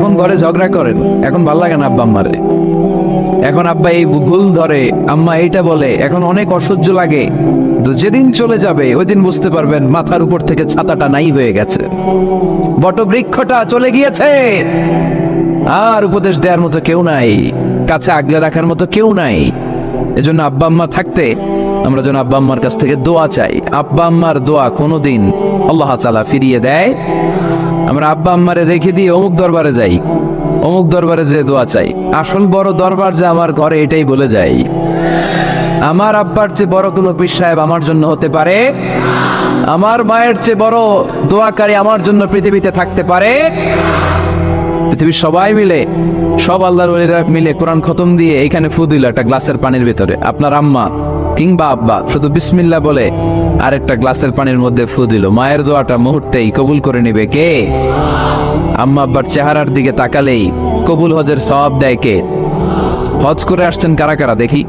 এখন ঘরে ঝগড়া করেন, এখন ভাল লাগে না আব্বা আম্মারে। এখন আব্বা এই ভুল ধরে, আম্মা এইটা বলে, এখন অনেক অসহ্য লাগে। তো যেদিন চলে যাবে ওই দিন বুঝতে পারবেন মাথার উপর থেকে ছাতাটা নাই হয়ে গেছে, বটবৃক্ষটা চলে গিয়েছে, আর উপদেশ দেওয়ার মতো কেউ নাই, কাছে আগলে রাখার মতো কেউ নাই। এজন্য আব্বা আম্মা থাকতে আমরা যেন আব্বা আম্মার কাছ থেকে দোয়া চাই। আব্বা আম্মার দোয়া কোনোদিন আল্লাহ তাআলা ফিরিয়ে দেয়। আমরা আব্বা আম্মারে রেখে দিয়ে অমুক দরবারে যাই, অমুক দরবারে যে দোয়া চাই। আসল বড় দরবার যে আমার ঘরে, এটাই বলে যাই। আমার আব্বার চেয়ে বড় কোনো পীর সাহেব আমার জন্য হতে পারে, আমার মায়ের চেয়ে বড় দোয়াকারী আমার জন্য পৃথিবীতে থাকতে পারে। পৃথিবীর সবাই মিলে, সব আল্লাহর ওলিরা মিলে কোরআন খতম দিয়ে এখানে ফু দিল একটা গ্লাসের পানির ভিতরে, আপনার আম্মা কিংবা আব্বা শুধু বিসমিল্লাহ বলে আরেকটা গ্লাসের পানির মধ্যে ফু দিল, মায়ের দোয়াটা মুহূর্তেই কবুল করে নিবে কে? আম্মা আব্বার চেহারার দিকে তাকালেই কবুল হজের সওয়াব দেয় কে? হজ করে আসছেন কারা কারা দেখি?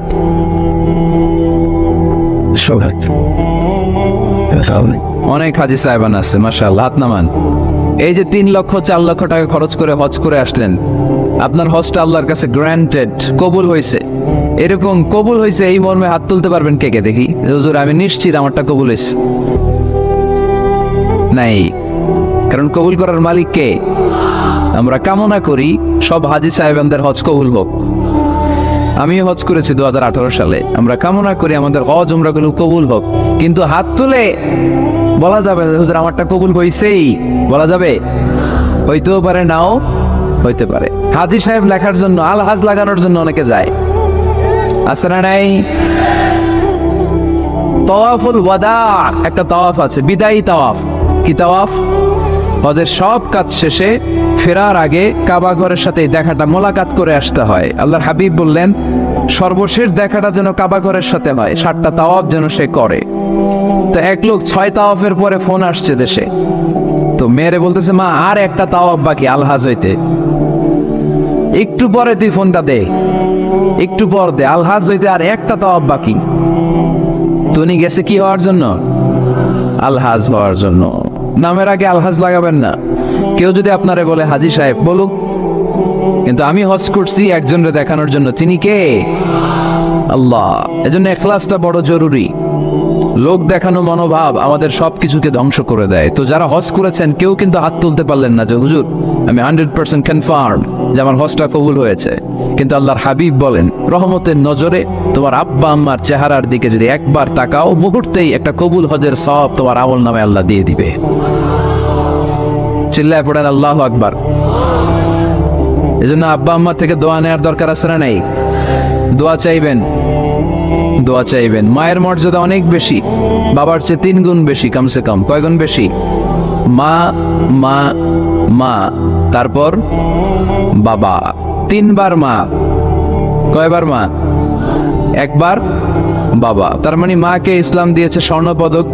অনেক হাজি সাহেবান আছে, মাশাআল্লাহ, হাত নামান। এই যে 3 লক্ষ 4 লক্ষ টাকা খরচ করে হজ করে আসলেন, আপনার হজটা আল্লাহর কাছে গ্রান্টেড, কবুল হয়েছে। এরকম কবুল হয়েছে এই মর্মে হাত তুলতে পারবেন কে কে দেখি? হুজুর আমি নিশ্চিত আমারটা কবুল হয়েছে। নাই, কারণ কবুল করার মালিক কে? আমরা কামনা করি সব হাজি সাহেবানদের হজ কবুল হোক। আমি হজ করেছি 2018 সালে, আমরা কামনা করি আমাদের হজ উমরাগুলো কবুল হোক। কিন্তু হাত তুলে বলা যাবে হুজুর আমারটা কবুল হইছেই, বলা যাবে? হইতেও পারে, নাও হইতে পারে। হাজি সাহেব লেখার জন্য, আল হাজ লাগানোর জন্য অনেকে যায়, আছে না নাই? তাওয়াফুল ওয়াদা একটা তাওয়াফ আছে, বিদায়ী তাওয়াফ। কি তাওয়াফ? হজের সব কাজ শেষে ফেরার আগে কাবা ঘরের সাথে দেখাটা, মোলাকাত করে আসতে হয়। আল্লাহর হাবিব বললেন সর্বশেষ দেখাটা যেন কাবা ঘরের সাথে হয়, 7টা তাওয়াফ যেন সে করে। তো এক লোক 6 তাওয়াফের পরে ফোন আসছে দেশে, তো মেয়েরে বলতেছে মা আর একটা তাওয়াফ বাকি আলহাজ হইতে, একটু পরে তুই ফোনটা দে, একটু পর দে, আলহাজ হইতে আর একটা তাওয়াফ বাকি। তুমি গেছে কি হওয়ার জন্য? আলহাজ হওয়ার জন্য। নামের আগে আলহাজ লাগাবেন না। কেউ যদি আপনারে বলে হাজি সাহেব, বলুক, কিন্তু আমি হজ করছি একজনরে দেখানোর জন্য। তিনি কে? আল্লাহ। এজন্য ইখলাসটা বড় জরুরি। লোক দেখানো মনোভাব আমাদের সবকিছুকে ধ্বংস করে দেয়। তো যারা হজ করেছেন কেউ কিন্তু হাত তুলতে পারলেন না যে হুজুর আমি 100% কনফার্ম যে আমার হজটা কবুল হয়েছে। কিন্তু আল্লাহর হাবিব বলেন রহমতের নজরে তোমার আব্বা আম্মার চেহারার দিকে যদি একবার তাকাও, মুহূর্তেই একটা কবুল হজের সওয়াব তোমার আমল নামে আল্লাহ দিয়ে দিবে। চিল্লায় পড়েন আল্লাহু আকবার। এজন্য আব্বা আম্মা থেকে দোয়া নেওয়ার দরকার আছে না নাই? দোয়া চাইবেন, দোয়া চাইবেন। মায়ের মর্যাদা অনেক বেশি, বাবার চেয়ে 3 গুণ বেশি, কমসে কম। কয় গুণ বেশি? মা মা মা, তারপর বাবা, 3 বার মা। কয়বার মা? 1 বার বাবা। তার মানে মাকে ইসলাম দিয়েছে স্বর্ণ পদক,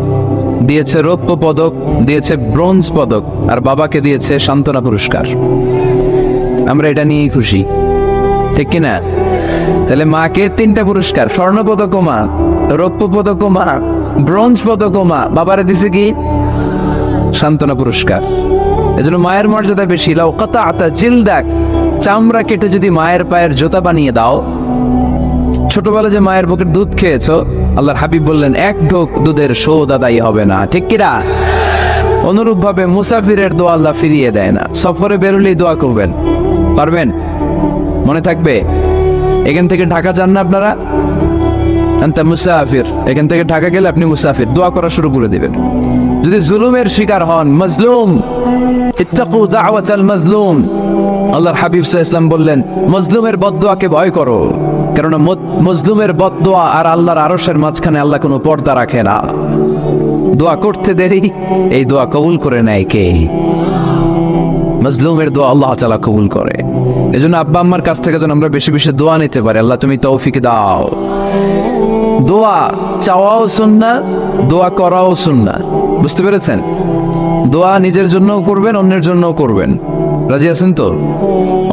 দিয়েছে রৌপ্য পদক, দিয়েছে ব্রোঞ্জ পদক, আর বাবাকে দিয়েছে সান্ত্বনা পুরস্কার। আমরা এটা নিয়েই খুশি, ঠিক কিনা? তাহলে মাকে 3টা পুরস্কার, স্বর্ণ পদক মা, রৌপ্য পদক মা, ব্রোঞ্জ পদক মা, বাবারে দিছে কি? সান্ত্বনা পুরস্কার। এজন্য মায়ের মর্যাদা বেশি। লাউ কাতাআতা জিলদাক, চামড়া কেটে যদি মায়ের পায়ের জুতা বানিয়ে দাও। ছোটবেলা যে মায়ের বুকের দুধ খেয়েছো, আল্লাহর হাবিব বললেন 1 ঢোক দুধের শোধ আদায় হবে না, ঠিক কিনা? অনুরূপ ভাবে মুসাফিরের দোয়া আল্লাহ ফিরিয়ে দেয় না। সফরে বেরোলেই দোয়া করবেন, পারবেন? মনে থাকবে? এখান থেকে ঢাকা যান না আপনারা? আনতা মুসাফির, এখান থেকে ঢাকা গেলে আপনি মুসাফির, দোয়া করা শুরু করে দিবেন। যদি জুলুমের শিকার হন, মাজলুম, ইত্তাকু দাওয়াতাল মাজলুম, আল্লাহর হাবিব সাল্লাল্লাহু আলাইহি ওয়াসাল্লাম বললেন মজলুমের বদদোয়াকে ভয় করো, কারণ মজলুমের বদদোয়া আর আল্লাহর আরশের মাঝখানে আল্লাহ কোনো পর্দা রাখে না। দোয়া করতে দেরি, এই দোয়া কবুল করে নেয় কে? মজলুমের দোয়া আল্লাহ তাআলা কবুল করে। এজন্য আব্বা আম্মার কাছ থেকে যেন আমরা বেশি বেশি দোয়া নিতে পারি। আল্লাহ তুমি তৌফিক দাও। দোয়া চাওয়াও সুন্নাহ, দোয়া করাও সুন্নাহ। বুঝতে পেরেছেন? দোয়া নিজের জন্যও করবেন, অন্যের জন্যও করবেন। রাজি আছেন তো?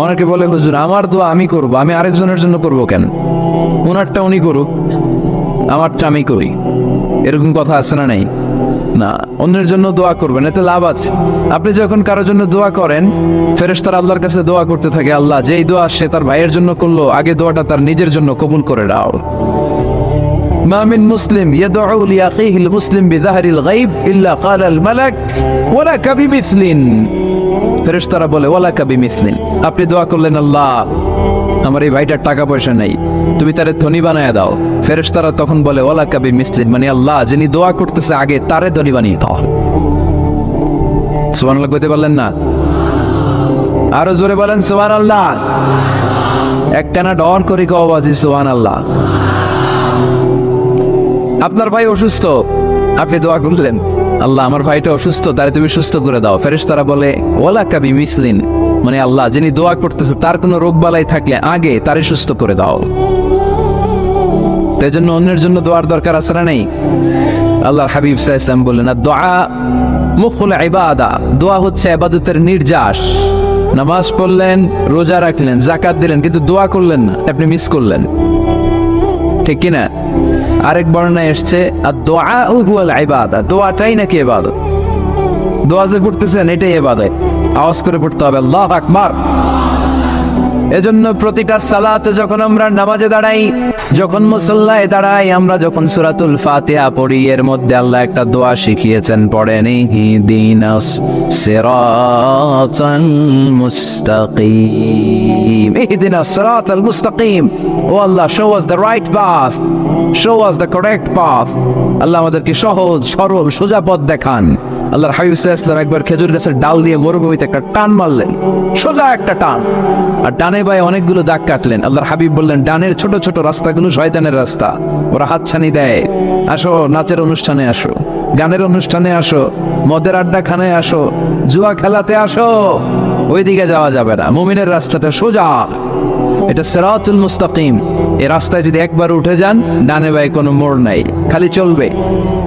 অনেকে বলে হুজুর আমার দোয়া আমি করব, আমি আরেকজনের জন্য করব কেন? ওনারটা উনি করুক, আমারটা আমি করি। এরকম কথা আছে না নাই? না, অন্যের জন্য দোয়া করবেন, এতে লাভ আছে। আপনি যখন কারোর জন্য দোয়া করেন, ফেরেশতারা আল্লাহর কাছে দোয়া করতে থাকে, আল্লাহ যেই দোয়া সে তার ভাইয়ের জন্য করলো, আগে দোয়াটা তার নিজের জন্য কবুল করে দাও। মা মিন মুসলিম ইয়াদউ লিআখিহিল মুসলিম বিযাহরিল গায়ব ইল্লা ক্বালাল মালাক ওয়ালাকা বিমিসলিন। ফেরেশতারা বলে ওয়ালাকা বিমিসলিন, আপনি দোয়া করলেন আল্লাহ আমার এই ভাইটার টাকা পয়সা নেই, তুমি তারে ধনী বানায় দাও। ফেরেশতারা তখন বলে ওয়ালাকা বিমিসলিন, মানে আল্লাহ যিনি দোয়া করতেছে আগে তারে ধনী বানিয়ে দাও। সুবহানাল্লাহ কইতে পারলেন না? আরো জোরে বলেন সুবহানাল্লাহ। একটানা ডর করে কও বাজি সুবহানাল্লাহ। আপনার ভাই অসুস্থ, আপনি দোয়া করলেন আল্লাহ আমার ভাইটা অসুস্থ, তারে তুমি সুস্থ করে দাও। ফেরেশতারা বলে ওয়ালাকা বিমিসলিন, মানে আল্লাহ যিনি দোয়া করতেছে তার কোনো রোগ বালাই থাকলে আগে তারে সুস্থ করে দাও। তাই জন্য অন্যের জন্য দোয়ার দরকার আছে না নেই? আল্লাহর হাবিব সাল্লাল্লাহু আলাইহি ওয়াসাল্লাম বললেন দুআ মুখুল ইবাদা, দোয়া হচ্ছে ইবাদতের নির্যাস। নামাজ পড়লেন, রোজা রাখলেন, যাকাত দিলেন, কিন্তু দোয়া করলেন না, আপনি মিস করলেন, ঠিক কি না? আরেক বর্ণনায় এসেছে আদ-দুআ হুয়াল ইবাদা, দোয়াটাই নাকি ইবাদত। দোয়া যে করতেছেন এটাই ইবাদত, আওয়াজ করে পড়তে হবে আল্লাহু আকবার। এজন্য প্রতিটা সালাতে যখন আমরা নামাজে দাঁড়াই, যখন মুসল্লায় দাঁড়াই, আমরা যখন সূরাতুল ফাতিহা পড়ি, এর মধ্যে আল্লাহ একটা দোয়া শিখিয়েছেন, পড়েন ইহদিনাস সিরাতাল মুস্তাকিম, ইহদিনাস সিরাতাল মুস্তাকিম। O Allah, show us the right path, show us the correct path. আল্লাহ আমাদেরকে সহজ সরল সোজা পথ দেখান। আল্লাহর হাবিব সাল্লাল্লাহু আলাইহি ওয়াসাল্লাম একবার খেজুর গাছের ডাল দিয়ে মরুভূমিতে একটা টান মারলেন, সোজা একটা টান, আর ডানে বায়ে অনেকগুলো দাগ কাটলেন। আল্লাহর হাবিব বললেন ডানের ছোট ছোট রাস্তাগুলো শয়তানের রাস্তা, ওরা হাতছানি দেয়। আসো নাচের অনুষ্ঠানে আসো, গানের অনুষ্ঠানে আসো, মদের আড্ডাখানায় আসো, জুয়া খেলাতে আসো, ওইদিকে যাওয়া যাবে না। মুমিনের রাস্তাটা সোজা, এটা সিরাতুল মুস্তাকিম। এই রাস্তায় যদি একবার উঠে যান, ডানে বায়ে কোনো মোড় নাই, খালি চলবে,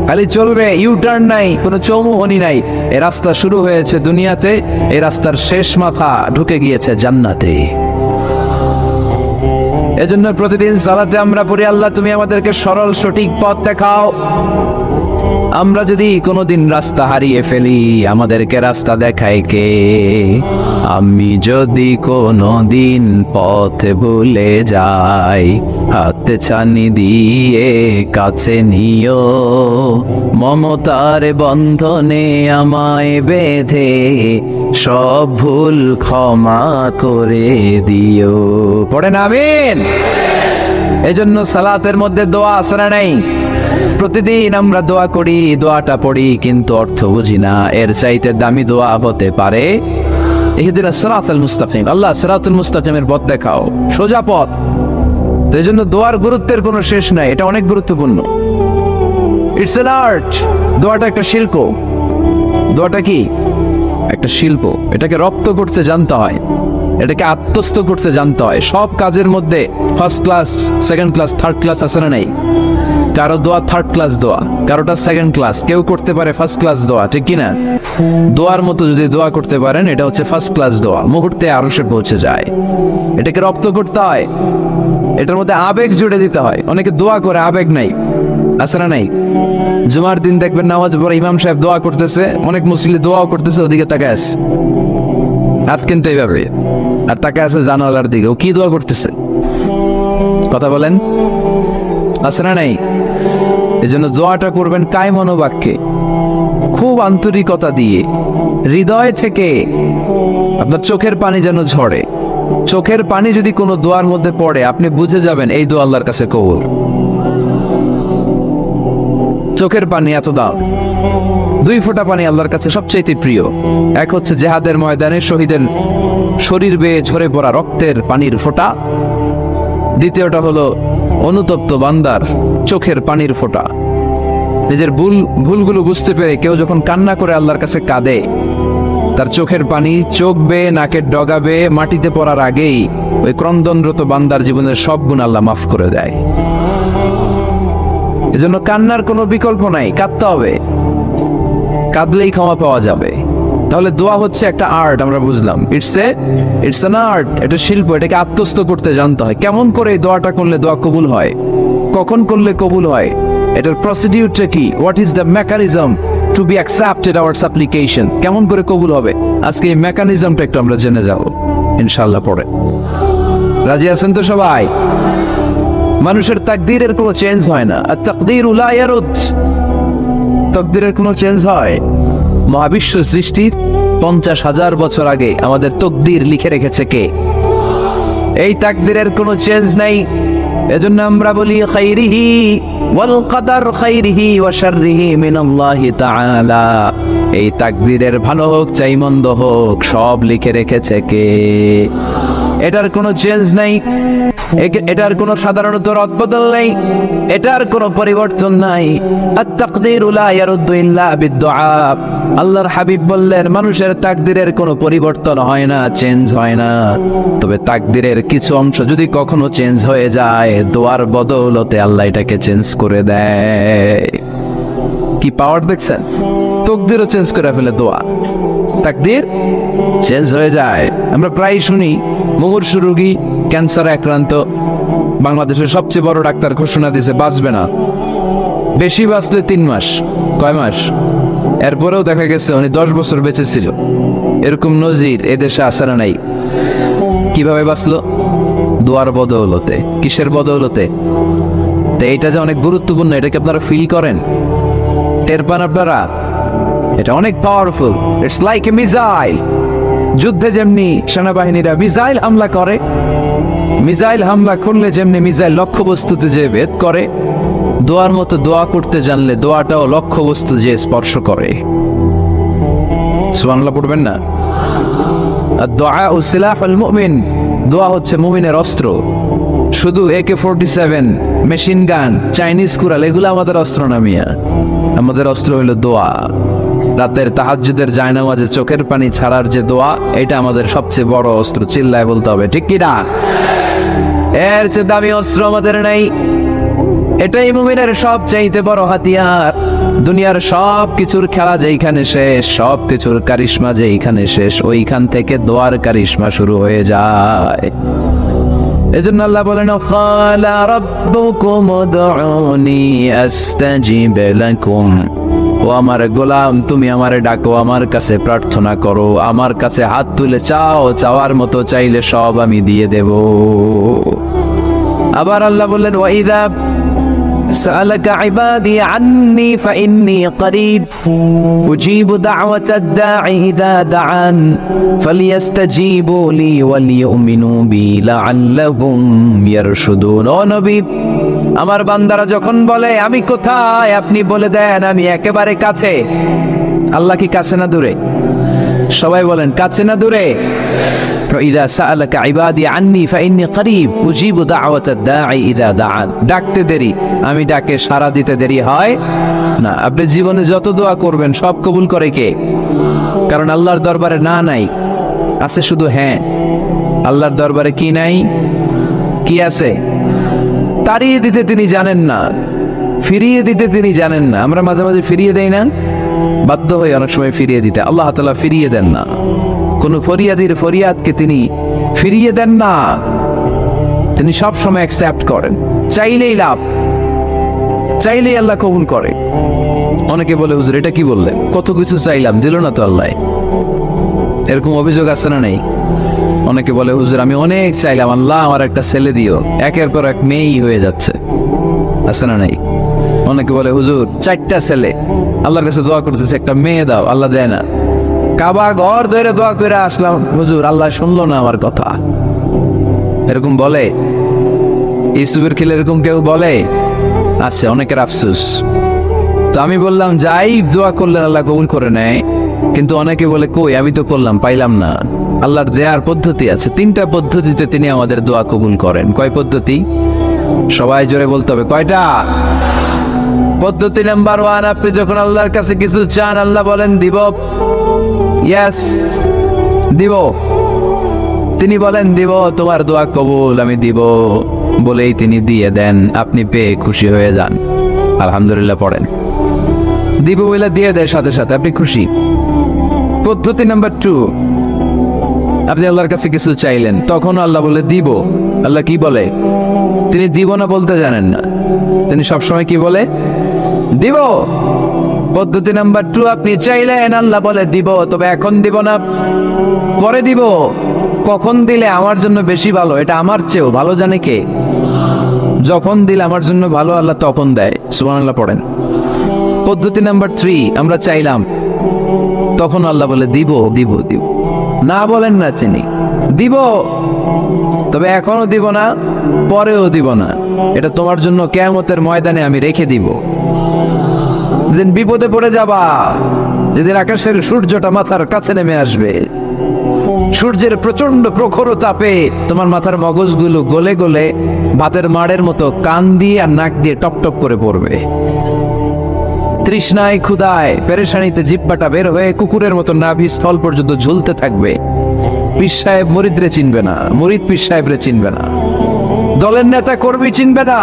খালি চলবে, ইউ টার্ন নাই, কোনো চৌমুহনী নাই। এই রাস্তা শুরু হয়েছে দুনিয়াতে, এই রাস্তার শেষ মাথা ঢুকে গিয়েছে জান্নাতে। এজন্য প্রতিদিন সালাতে আমরা পড়ি আল্লাহ তুমি আমাদেরকে সরল সঠিক পথ দেখাও। আমরা যদি কোনোদিন রাস্তা হারিয়ে ফেলি, আমাদেরকে রাস্তা দেখায় কে? আমি যদি কোনোদিন পথ ভুলে যাই, হাতে ছানি দিয়ে কাছে নিও, মমতার বন্ধনে আমায় বেঁধে সব ভুল ক্ষমা করে দিও। পড়েন আমিন। এজন্য সালাতের মধ্যে দোয়া আছে না নাই? প্রতিদিন আমরা দোয়া করি, দোয়াটা পড়ি, কিন্তু অর্থ বুঝি না। এর চাইতে দামি দোয়া হতে পারে ইহদিনাস সিরাতাল মুস্তাকিম, আল্লাহ সিরাতুল মুস্তাকিমের পথ দেখাও, সোজা পথ। তো এই জন্য দোয়ার গুরুত্বের কোনো শেষ নাই, এটা অনেক গুরুত্বপূর্ণ। ইটস অ্যান আর্ট, দোয়াটা একটা শিল্প। দোয়াটা কি? একটা শিল্প। এটাকে রপ্ত করতে জানতে হয়, এটাকে আত্মস্থ করতে জানতে হয়। সব কাজের মধ্যে first class, second class, third class আছে না নাই? কারো দোয়া থার্ড ক্লাস দোয়া, কারোটা সেকেন্ড ক্লাস, কেউ করতে পারে ফার্স্ট ক্লাস দোয়া, ঠিক কিনা? দোয়ার মতো যদি দোয়া করতে পারেন, এটা হচ্ছে ফার্স্ট ক্লাস দোয়া, মুহূর্তে আরশে পৌঁছে যায়। এটাকে রপ্ত করতে হয়, এটার মধ্যে আবেগ জুড়ে দিতে হয়। অনেকে দোয়া করে আবেগ নাই, আছে না নাই? জুমার দিন দেখবেন নামাজ পড়ে ইমাম সাহেব দোয়া করতেছে, অনেক মুসল্লি দোয়াও করতেছে, ওদিকে তাকায় আছে, হাত কিনতে এইভাবে, আর তাকায় আছে জানালার দিকে, ও কি দোয়া করতেছে? কথা বলেন, আছে না নাই? এই জন্য দোয়াটা করবেন কায় মনোবাক্যে, খুব আন্তরিকতা দিয়ে, হৃদয় থেকে। আপনার চোখের পানি যেন ঝরে। চোখের পানি যদি কোনো দোয়ার মধ্যে পড়ে, আপনি বুঝে যাবেন এই দোয়া আল্লাহর কাছে কবুল। চোখের পানি এত দাম। দুই ফোঁটা পানি আল্লাহর কাছে সবচেয়ে প্রিয়। এক হচ্ছে জিহাদের ময়দানে শহীদের শরীর বেয়ে ঝরে পড়া রক্তের পানির ফোঁটা, দ্বিতীয়টা হলো অনুতপ্ত বান্দার চোখের পানির ফোঁটা। নিজের ভুলগুলো বুঝতে পেরে কেউ যখন কান্না করে আল্লাহর কাছে কাঁদে, তার চোখের পানি চোখ বেয়ে নাকের ডগা বেয়ে মাটিতে পড়ার আগেই ওই ক্রন্দনরত বান্দার জীবনের সব গুণ আল্লাহ মাফ করে দেয়। এজন্য কান্নার কোনো বিকল্প নাই, কাঁদতে হবে, কাঁদলেই ক্ষমা পাওয়া যাবে। তাহলে দোয়া হচ্ছে একটা আর্ট, আমরা বুঝলাম। ইটস অ্যান আর্ট, এটা শিল্প। এটাকে আত্মস্থ করতে জানতে হয়। কেমন করে এই দোয়াটা করলে দোয়া কবুল হয়, কখন করলে কবুল হয়, এটার প্রসিডিউরটা কি, what is the mechanism to be accepted our supplication? কেমন করে কবুল হবে? আজকে এই মেকানিজমটা একটু আমরা জেনে যাব ইনশাআল্লাহ পরে। রাজি আছেন তো সবাই? মানুষের তাকদীরের কোনো চেঞ্জ হয় না। আর তাকদীরু লা ইয়ারুদ, তাকদীরের কোনো চেঞ্জ হয়? মহাবিশ্ব সৃষ্টির 50,000 বছর আগে আমাদের তাকদীর লিখে রেখেছে কে? এই তাকদীরের কোনো চেঞ্জ নাই। এজন্য আমরা বলি খাইরিহি ওয়াল কদর খাইরিহি ওয়া শাররিহি মিনাল্লাহি তাআলা। এই তাকদীরের ভালো হোক চাই মন্দ হোক সব লিখে রেখেছে কে? এটার কোনো চেঞ্জ নাই, এটার কোনো সাধারণত রদবদল নেই, এটার কোনো পরিবর্তন নাই। আত-তাকদীরু লা ইয়ারুদ্দু ইল্লা বিদ-দুআ। আল্লাহর হাবিব বললেন মানুষের তাকদীরের কোনো পরিবর্তন হয় না, চেঞ্জ হয় না। তবে তাকদীরের কিছু অংশ যদি কখনো চেঞ্জ হয়ে যায়, দোয়ার বদৌলতে আল্লাহ এটাকে চেঞ্জ করে দেয়। কি পাওয়ার দেখছেন? তাকদীরও চেঞ্জ করে ফেলে দোয়া, তাকদীর চেঞ্জ হয়ে যায়। আমরা প্রায় শুনি মুমূর্ষু রোগী, ক্যান্সারে আক্রান্ত, বাংলাদেশের সবচেয়ে বড় ডাক্তার ঘোষণা দিয়েছে বাঁচবে না, বেশি বাঁচলে 3 মাস। কয় মাস? এরপরেও দেখা গেছে উনি 10 বছর বেঁচে ছিল। এরকম নজির এদেশে আছে না নাই? কিভাবে বাঁচলো? দোয়ার বদৌলতে। কিসের বদৌলতে? তো এইটা যে অনেক গুরুত্বপূর্ণ, এটা কি আপনারা ফিল করেন, টের পান আপনারা? এটা অনেক powerful. It's like a missile. যুদ্ধে যেমনি সেনাবাহিনীরা মিসাইল হামলা করে, মিসাইল হামলা করলে যেমনি মিসাইল লক্ষ্যবস্তুতে যে ভেদ করে, দোয়ার মতো দোয়া করতে জানলে দোয়াটাও লক্ষ্যবস্তু যে স্পর্শ করে। সুবহানাল্লাহ পড়বেন না? আদ-দুআউ সিলাহুল মুমিন। দোয়া হচ্ছে মুমিনের অস্ত্র। শুধু AK-47, মেশিন গান, চাইনিজ কুড়াল এগুলো আমাদের অস্ত্র না মিয়া। আমাদের অস্ত্র হলো দোয়া। রাতের তাহাজ্জুদের জায়নামাজে চোখের পানি ছাড়ার যে দোয়া, এটা আমাদের সবচেয়ে বড় অস্ত্র। চিল্লায় বলতে হবে, ঠিক কি না? এর চেয়ে দামি অস্ত্র আমাদের নাই। এটাই মুমিনের সবচাইতে বড় হাতিয়ার। দুনিয়ার সব কিছুর খেলা যেইখানে শেষ, সব কিছুর কারিশমা যেইখানে শেষ, ওইখান থেকে দোয়ার কারিশমা শুরু হয়ে যায়। এজন্য আল্লাহ বলেন ক্বালা রাব্বুকুম উদউনি আস্তাজিব লাকুম। ও আমার গোলাম, তুমি আমারে ডাকো, আমার কাছে প্রার্থনা করো, আমার কাছে হাত তুলে চাও, চাওয়ার মতো চাইলে সব আমি দিয়ে দেব। আবার আল্লাহ বললেন ওয়াইদা سألك عبادي عني فإني قريب أجيب دعوة الداعي إذا دعان فليستجيبوا لي وليؤمنوا بي لعلهم يرشدون। ও নবী, আমার বান্দারা যখন বলে আমি কোথায়, আপনি বলে দেন আমি একেবারে কাছে। আল্লাহ কি কাছে না দূরে? সবাই বলেন কাছে না দূরে? ইদা সাআলাকা ইবাদি আন্নি ফাইন্নী করিব উজিবু দাওয়াতাদ দাঈ ইদা দাআন। ডাকতে দেরি, আমি ডাকে সাড়া দিতে দেরি হয় না। আপনি জীবনে যত দোয়া করবেন সব কবুল করে কে? কারণ আল্লাহর দরবারে না নাই, আছে শুধু হ্যাঁ। আল্লাহর দরবারে কি নাই? কি আছে? তাড়িয়ে দিতে তিনি জানেন না, ফিরিয়ে দিতে তিনি জানেন না। আমরা মাঝে মাঝে ফিরিয়ে দেই না, বাধ্য হয়ে অনেক সময় ফিরিয়ে দিতে। আল্লাহ তাআলা ফিরিয়ে দেন না। কোন ফরিয়াদির ফরিয়াদকে তিনি ফিরিয়ে দেন না, তিনি সব সময় অ্যাকসেপ্ট করেন। চাইলেই লাভ, চাইলেই আল্লাহ কবুল করে। অনেকে বলে হুজুর এটা কি বললেন, কত কিছু চাইলাম দিল না তো আল্লাহ। এরকম অভিযোগ আছে না নেই? অনেকে বলে হুজুর আমি অনেক চাইলাম, আল্লাহ আমার একটা ছেলে দিও, একের পর এক মেয়েই হয়ে যাচ্ছে। আছে না নাই? অনেকে বলে হুজুর 4টা ছেলে, আল্লাহর কাছে দোয়া করতেছে একটা মেয়ে দাও, আল্লাহ দেয় না। কাবা ঘর ধরে দোয়া করে আসলাম, হুজুর আল্লাহ শুনলো না আমার কথা। এরকম বলে? ইউসুফের খিলে এরকম কেউ বলে? আছে, অনেকের আফসোস। তো আমি বললাম যাই দোয়া করলেন আল্লাহ কবুল করে নেয়, কিন্তু অনেকে বলে কই আমি তো করলাম পাইলাম না। আল্লাহর দেয়ার পদ্ধতি আছে, 3টা পদ্ধতিতে তিনি আমাদের দোয়া কবুল করেন। কয় পদ্ধতি? সবাই জোরে বলতে হবে, কয়টা? পদ্ধতি নাম্বার 1, আপনি যখন আল্লাহর কাছে কিছু চান আল্লাহ বলেন দিব, ইয়েস দিব। তিনি বলেন দিব, তোমার দোয়া কবুল, আমি দিব বলেই তিনি দিয়ে দেন। আপনি পেয়ে খুশি হয়ে যান, আলহামদুলিল্লাহ পড়েন। দিব বলে দিয়ে দেয় সাথে সাথে, আপনি খুশি। পদ্ধতি নাম্বার 2, আপনি আল্লাহর কাছে কিছু চাইলেন, তখন আল্লাহ বলে দিব। আল্লাহ কি বলে? তিনি দিব না বলতে জানেন না, তিনি সবসময় কি বলে? দিব। পদ্ধতি নাম্বার 2, আপনি চাইলেন, আল্লাহ বলে দিব, তবে এখন দিব না, পরে দিব। কখন দিলে আমার জন্য বেশি ভালো, এটা আমার চেয়েও ভালো জানে কে? যখন দিলে আমার জন্য ভালো, আল্লাহ তখন দেয়। সুবহানাল্লাহ পড়েন। পদ্ধতি নাম্বার 3, আমরা চাইলাম, তখন আল্লাহ বলে দিব দিব দিব, না বলেন না চিনি, দিব, তবে এখনো দিব না, পরেও দিব না, এটা তোমার জন্য কিয়ামতের ময়দানে আমি রেখে দিব। যেদিন বিপদে পড়ে যাবা, যেদিন আকাশের সূর্যটা মাথার কাছে নেমে আসবে, সূর্যের প্রচন্ড প্রখর তাপে তোমার মাথার মগজগুলো গলে গলে ভাতের মাড়ের মতো কান দিয়ে আর নাক দিয়ে টপ টপ করে পড়বে। তৃষ্ণায় ক্ষুধায় পেরেশানিতে জিহ্বাটা বের হয়ে কুকুরের মতো নাভি স্থল পর্যন্ত ঝুলতে থাকবে। পীর সাহেব মুরিদরে চিনবে না, মুরিদ পীর সাহেবরে চিনবে না, দলের নেতা কর্মী চিনবে না,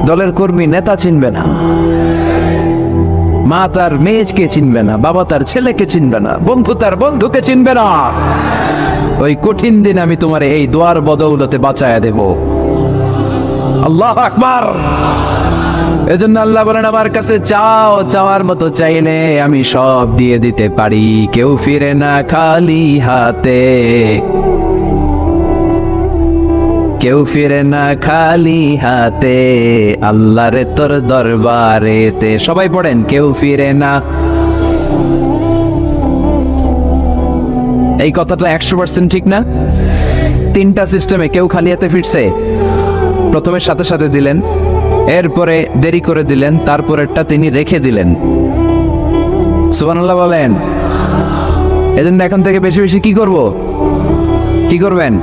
দলের কর্মী নেতা চিনবে না, মা তার মেয়েকে চিনবে না, বাবা তার ছেলেকে চিনবে না, বন্ধু তার বন্ধুকে চিনবে না। ওই কঠিন দিন আমি তোমার এই দোয়ার বদৌলতে বাঁচায়া দেব। আল্লাহু আকবার। এজন্য আল্লাহ বলেন, আমার কাছে চাও, চাওয়ার মতো চাইলে আমি সব দিয়ে দিতে পারি। কেউ ফিরে না খালি হাতে, কেউ ফিরে না খালি হাতে, আল্লাহরে তোর দরবারেতে। সবাই পড়েন, কেউ ফিরে না। এই কথাটা 100% ঠিক না? 3টা সিস্টেমে কেউ খালি হাতে ফিরছে? প্রথমে সাথে সাথে দিলেন, এরপরে দেরি করে দিলেন, তারপরেরটা তিনি রেখে দিলেন। সুবহানাল্লাহ বলেন। এজন্য এখন থেকে বেশি বেশি কি করব? কি করবেন?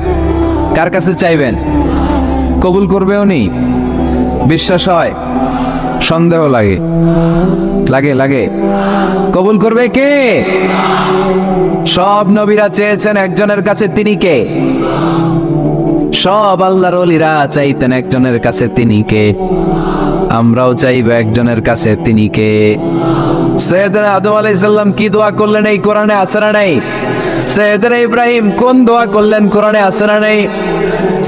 কার কাছে চাইবেন? কবুল করবে উনি? বিশ্বাস হয়? সন্দেহ লাগে? লাগে লাগে? কবুল করবে কে? সব নবীরা চেয়েছেন একজনের কাছে, তিনি কে? সব আল্লাহর ওলিরা চাইতেন একজনের কাছে, তিনি কে? আমরাও চাইব একজনের কাছে, তিনি কে? সৈয়দনা আদম আলাইহিস সালাম কি দোয়া করলেন এই কোরআনে আছে না নাই? সৈয়দনা ইব্রাহিম কোন দোয়া করলেন কোরআনে আছে না নাই?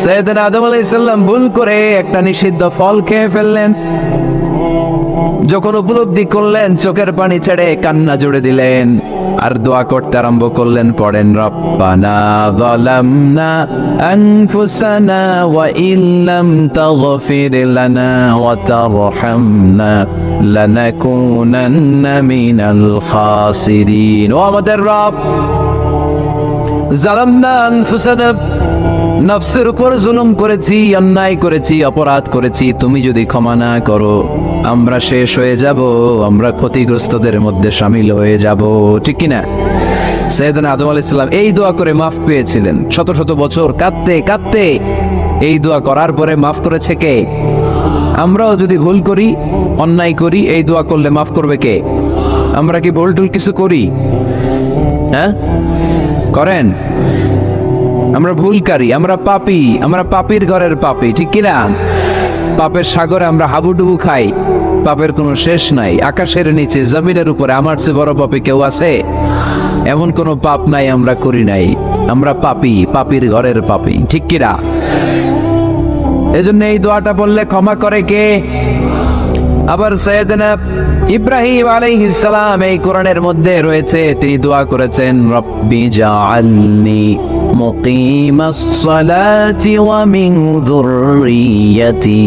সৈয়দনা আদম আলাইহিস সালাম ভুল করে একটা নিষিদ্ধ ফল খেয়ে ফেললেন, যখন উপলব্ধি করলেন চোখের পানি ছেড়ে কান্না জুড়ে দিলেন, আর দোয়া করতে আরম্ভ করলেন। পড়েন, রব্বানা যালামনা আনফুসানা ওয়া ইল্লাম তাগফির লানা ওয়া তারহামনা লানাকুনান্না মিনাল খাসিরিন। ও আমাদের রব, যালামনা আনফুসানা, নফসের উপর জুলুম করেছি, অন্যায় করেছি, অপরাধ করেছি, তুমি যদি ক্ষমা না করো আমরা শেষ হয়ে যাব, আমরা ক্ষতিগ্রস্তদের মধ্যে শামিল হয়ে যাব। ঠিক কিনা? সাইয়েদনা আদম আলাইহিস সালাম এই দোয়া করে মাফ পেয়েছিলেন। শত শত বছর কাঁদতে কাঁদতে এই দোয়া করার পরে মাফ করেছে কে? আমরাও যদি ভুল করি, অন্যায় করি, এই দোয়া করলে মাফ করবে কে? আমরা কি ভুল টুল কিছু করি? হ্যাঁ, করেন? আমরা ভুলকারী, আমরা পাপী, আমরা পাপীর ঘরের পাপী। ঠিক কিনা? পাপের সাগরে আমরা হাবুডুবু খাই, পাপের কোনো শেষ নাই। আকাশের নিচে, জমিনের উপরে আমার চেয়ে বড় পাপী কেউ আছে? এমন কোনো পাপ নাই আমরা করি নাই। আমরা পাপী, পাপীর ঘরের পাপী। ঠিক কিনা? এজন্য এই দোয়াটা বললে ক্ষমা করে কে? আবার সাইয়েদনা ইব্রাহিম আলাইহিস সালাম এই কোরআনের মধ্যে রয়েছে, তিনি দোয়া করেছেন, রব্বি জাআলনি মুকিমাস সালাতি ওয়া মিন যুররিয়্যাতি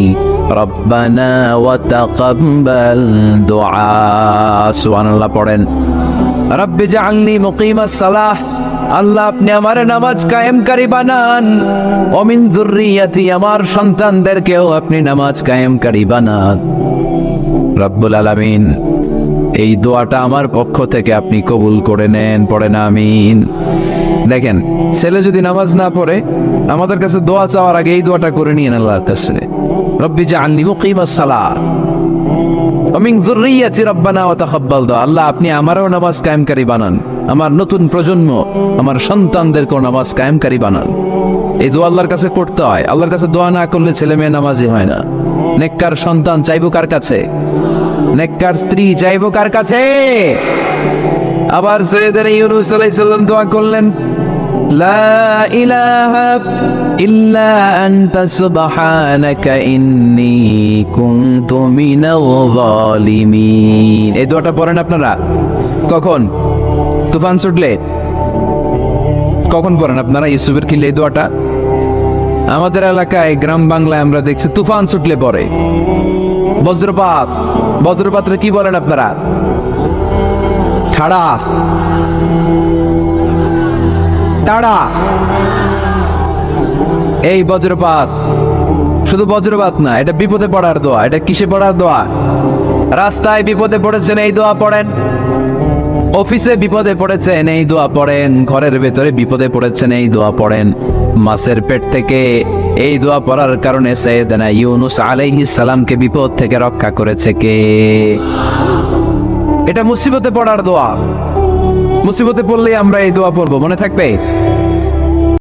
রব্বানা ওয়া তাকাব্বাল দুআ। সুবহানাল্লাহ পড়েন, রব্বি জাআলনি মুকিমাস সালাহ, আল্লাহ আপনি আমার নামাজ কায়েমকারী বানান, ওয়া মিন যুররিয়্যাতি, আমার সন্তানদেরকেও আপনি নামাজ কায়েমকারী বানান। রব্বুল আলামিন, এই দোয়াটা আমার পক্ষ থেকে আপনি কবুল করে নেন। পড়েন আমিন। দেখেন, ছেলে যদি নামাজ না পড়ে আমাদের কাছে দোয়া চাওয়ার আগে এই দোয়াটা করে নিয়েন আল্লাহর কাছে, রব্বি জাআলনি মুকিমাস সালাহ ওয়া মিন যুররিয়্যাতি রব্বানা ওয়া তাকাব্বাল দুআ। আল্লাহ আপনি আমারও নামাজ কায়েমকারী বানান, আমার নতুন প্রজন্ম, আমার সন্তানদেরকেও নামাজ কায়েমকারী বানান। এই দোয়া আল্লাহর কাছে করতে হয়। আল্লাহর কাছে দোয়া না করলে ছেলে মেয়ে নামাজি হয় না। নেককার সন্তান চাইবো কার কাছে? নেককার স্ত্রী চাইবো কার কাছে? আবার সাইয়েদনা ইউনূস আলাইহিস সালাম দোয়া করলেন, লা ইলাহা ইল্লা আনতা সুবহানাকা ইন্নী কুনতু মিনাল যালিমিন। এই দোয়াটা পড়েন আপনারা কখন? তুফান ছুটলে? কখন পড়েন আপনারা ইউসুফের কিলে এই দোয়াটা? আমাদের এলাকায় গ্রাম বাংলায় আমরা দেখছি তুফান ছুটলে পড়ে। বজ্রপাত, বজ্রপাতরে কি বলেন আপনারা? ঠাড়া, টাড়া। এই বজ্রপাত শুধু বজ্রপাত না, এটা বিপদে পড়ার দোয়া। এটা কিসে পড়ার দোয়া? রাস্তায় বিপদে পড়েছেন এই দোয়া পড়েন, অফিসে বিপদে পড়েছেন এই দোয়া পড়েন, ঘরের ভেতরে বিপদে পড়েছেন এই দোয়া পড়েন। মাছের পেট থেকে এই দোয়া পড়ার কারণে সাইয়েদনা ইউনুস আলাইহিস সালামকে বিপদ থেকে রক্ষা করেছে কে? এটা মুসিবতে পড়ার দোয়া। মুসিবতে পড়লেই আমরা এই দোয়া পড়বো, মনে থাকবে?